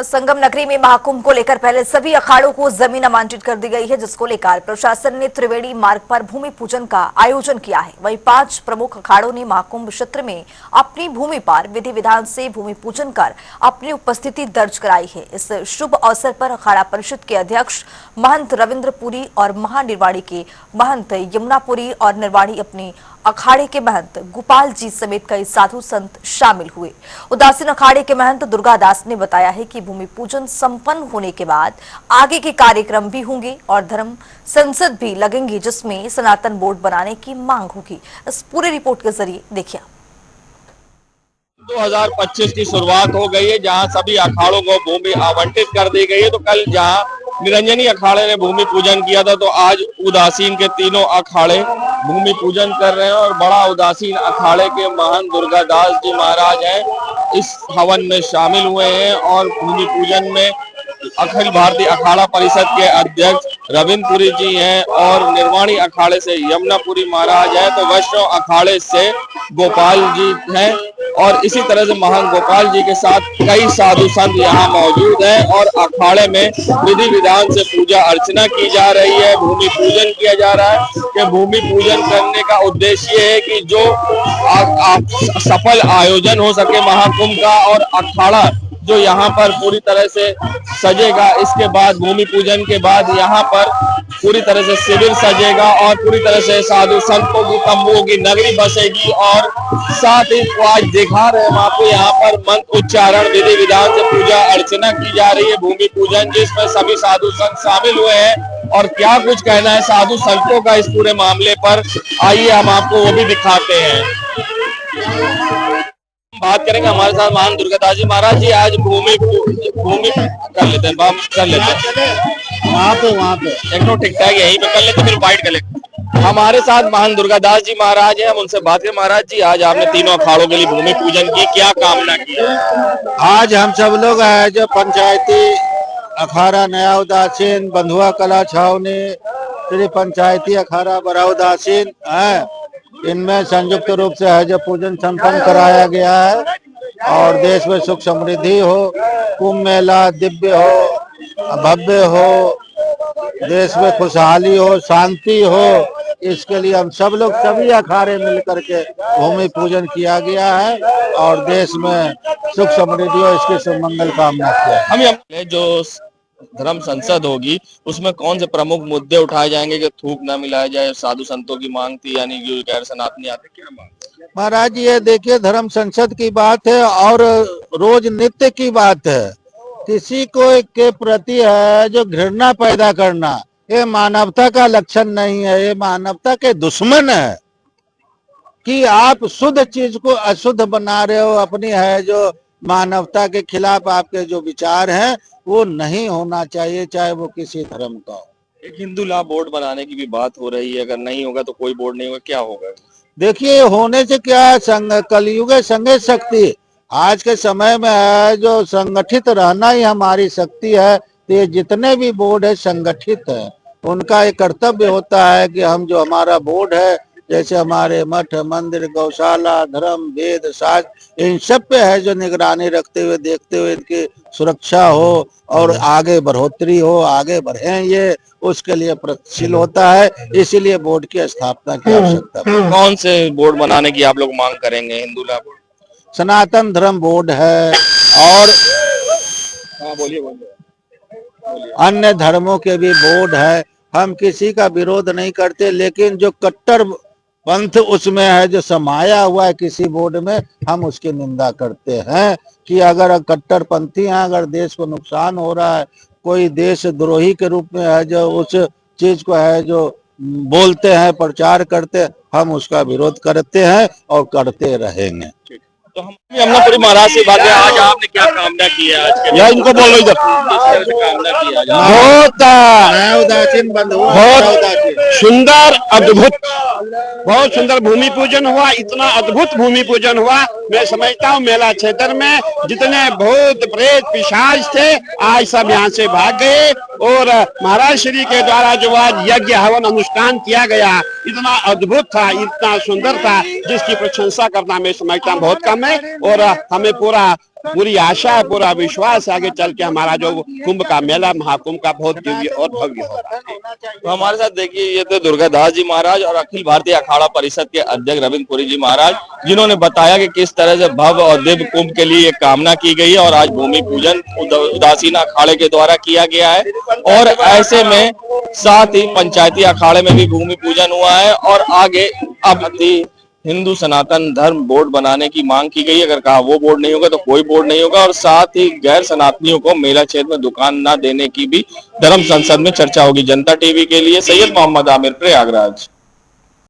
संगम नगरी में महाकुंभ को लेकर पहले सभी अखाड़ों को जमीन आवंटित कर दी गई है, जिसको लेकर प्रशासन ने त्रिवेणी मार्ग पर भूमि पूजन का आयोजन किया है। वहीं 5 प्रमुख अखाड़ों ने महाकुंभ क्षेत्र में अपनी भूमि पर विधि विधान से भूमि पूजन कर अपनी उपस्थिति दर्ज कराई है। इस शुभ अवसर पर अखाड़ा परिषद के अध्यक्ष महंत रविन्द्रपुरी और महानिर्वाणी के महंत यमुनापुरी और निर्वाणी अपनी अखाड़े के महंत गोपाल जी समेत कई साधु संत शामिल हुए। उदासीन अखाड़े के महंत दुर्गादास ने बताया है कि भूमि पूजन संपन्न होने के बाद आगे के कार्यक्रम भी होंगे और धर्म संसद भी लगेंगी, जिसमें सनातन बोर्ड बनाने की मांग होगी। इस पूरी रिपोर्ट के जरिए देखिए। 2025 की शुरुआत हो गई है, जहां सभी अखाड़ों को भूमि आवंटित कर दी गई है। तो कल जहां निरंजनी अखाड़े ने भूमि पूजन किया था, तो आज उदासीन के तीनों अखाड़े भूमि पूजन कर रहे हैं और बड़ा उदासीन अखाड़े के महंत दुर्गादास जी महाराज हैं, इस हवन में शामिल हुए हैं। और भूमि पूजन में अखिल भारतीय अखाड़ा परिषद के अध्यक्ष रविन्द्रपुरी जी हैं और निर्वाणी अखाड़े से यमुनापुरी महाराज हैं, तो वैष्णव अखाड़े से गोपाल जी हैं। और इसी तरह से महंत गोपाल जी के साथ कई साधु संत यहाँ मौजूद हैं और अखाड़े में विधि विधान से पूजा अर्चना की जा रही है, भूमि पूजन किया जा रहा है। कि भूमि पूजन करने का उद्देश्य ये है कि जो सफल आयोजन हो सके महाकुंभ का, और अखाड़ा जो यहाँ पर पूरी तरह से सजेगा। इसके बाद भूमि पूजन के बाद यहाँ पर पूरी तरह से शिविर सजेगा और पूरी तरह से साधु संतों की तंबुओं की नगरी बसेगी। और साथ ही आज दिखा रहे हैं आपको, यहाँ पर मंत्र उच्चारण विधि विधान से पूजा अर्चना की जा रही है, भूमि पूजन, जिसमें सभी साधु संत शामिल हुए हैं। और क्या कुछ कहना है साधु संतों का इस पूरे मामले पर, आइए हम आपको वो भी दिखाते हैं। बात करेंगे हमारे साथ महान दुर्गादास जी महाराज जी। आज भूमि कर लेते हैं, वहाँ पे एक तो ठीक ठाक यहीं पे कर लेते, फिर बाइट कर लेते। हमारे साथ महान दुर्गादास जी महाराज हैं, हम उनसे बात करें। महाराज जी, आज आपने तीनों अखाड़ों के लिए भूमि पूजन की, क्या कामना की? आज हम सब लोग है जो पंचायती अखाड़ा नया उदासीन, बंधुआ कला छावनी, श्री पंचायती अखाड़ा बड़ा उदासीन है, इनमें संयुक्त रूप से है जो पूजन संपन्न कराया गया है। और देश में सुख समृद्धि हो, कुंभ मेला दिव्य हो, भव्य हो, देश में खुशहाली हो, शांति हो, इसके लिए हम सब लोग सभी अखाड़े मिलकर के भूमि पूजन किया गया है और देश में सुख समृद्धि हो, इसकी सुमंगल कामना किया। हम जो धर्म संसद होगी उसमें कौन से प्रमुख मुद्दे उठाए जाएंगे कि थूक न मिलाया जाए? साधु संतों की मांग थी, यानी जो गैर सनातनी आते, क्या मांग? महाराज ये देखिए, धर्म संसद की बात है और रोज नित्य की बात है। किसी को के प्रति है जो घृणा पैदा करना, ये मानवता का लक्षण नहीं है, ये मानवता के दुश्मन है। कि आप शुद्ध चीज को अशुद्ध बना रहे हो, अपनी है जो मानवता के खिलाफ आपके जो विचार हैं वो नहीं होना चाहिए, चाहे वो किसी धर्म का हो। एक हिंदू लॉ बोर्ड बनाने की भी बात हो रही है, अगर नहीं होगा तो कोई बोर्ड नहीं होगा, क्या होगा? देखिए, होने से क्या है, कलयुग संगे शक्ति। आज के समय में है जो संगठित रहना ही हमारी शक्ति है। तो ये जितने भी बोर्ड है संगठित है, उनका एक कर्तव्य होता है कि हम जो हमारा बोर्ड है, जैसे हमारे मठ मंदिर गौशाला धर्म वेद शास्त्र, इन सब पे है जो निगरानी रखते हुए देखते हुए इनकी सुरक्षा हो और आगे बढ़ोतरी हो, आगे बढ़े, ये उसके लिए प्रयत्नशील होता है। इसीलिए बोर्ड की स्थापना की आवश्यकता है। कौन से बोर्ड बनाने की आप लोग मांग करेंगे? हिंदू लॉ बोर्ड, सनातन धर्म बोर्ड है और बोलिए अन्य धर्मों के भी बोर्ड है। हम किसी का विरोध नहीं करते, लेकिन जो कट्टर पंथ उसमें है जो समाया हुआ है किसी बोर्ड में, हम उसकी निंदा करते हैं। कि अगर कट्टरपंथी हैं, अगर देश को नुकसान हो रहा है, कोई देश द्रोही के रूप में है जो उस चीज को है जो बोलते हैं, प्रचार करते हैं, हम उसका विरोध करते हैं और करते रहेंगे। तो हम यमुनापुरी महाराज से बात है, आज आपने क्या कामना की है? आज के या इनको बोलो इधर। किस तरह से कामना की है? बहुत सुंदर अद्भुत, बहुत सुंदर भूमि पूजन हुआ, इतना अद्भुत भूमि पूजन हुआ। मैं समझता हूँ मेला क्षेत्र में जितने भूत प्रेत पिशाच थे, आज सब यहाँ से भाग गए। और महाराज श्री के द्वारा जो आज यज्ञ हवन अनुष्ठान किया गया, इतना अद्भुत था, इतना सुंदर था, जिसकी प्रशंसा करना मैं समझता हूँ बहुत कम है। और हमें पूरा पूरी आशा है, पूरा विश्वास है आगे चल के हमारा जो कुंभ का मेला, महाकुंभ का बहुत दिव्य और भव्य होगा। तो हमारे साथ देखिए ये तो दुर्गादास जी महाराज और अखिल भारतीय अखाड़ा परिषद के अध्यक्ष रविंद्र पुरी जी महाराज, जिन्होंने बताया कि किस तरह से भव्य और दिव्य कुंभ के लिए कामना की गई है और आज भूमि पूजन उदासीन अखाड़े के द्वारा किया गया है। और ऐसे में साथ ही पंचायती अखाड़े में भी भूमि पूजन हुआ है और आगे अब हिंदू सनातन धर्म बोर्ड बनाने की मांग की गई। अगर कहा वो बोर्ड नहीं होगा तो कोई बोर्ड नहीं होगा। और साथ ही गैर सनातनियों को मेला क्षेत्र में दुकान न देने की भी धर्म संसद में चर्चा होगी। जनता टीवी के लिए सैयद मोहम्मद आमिर, प्रयागराज।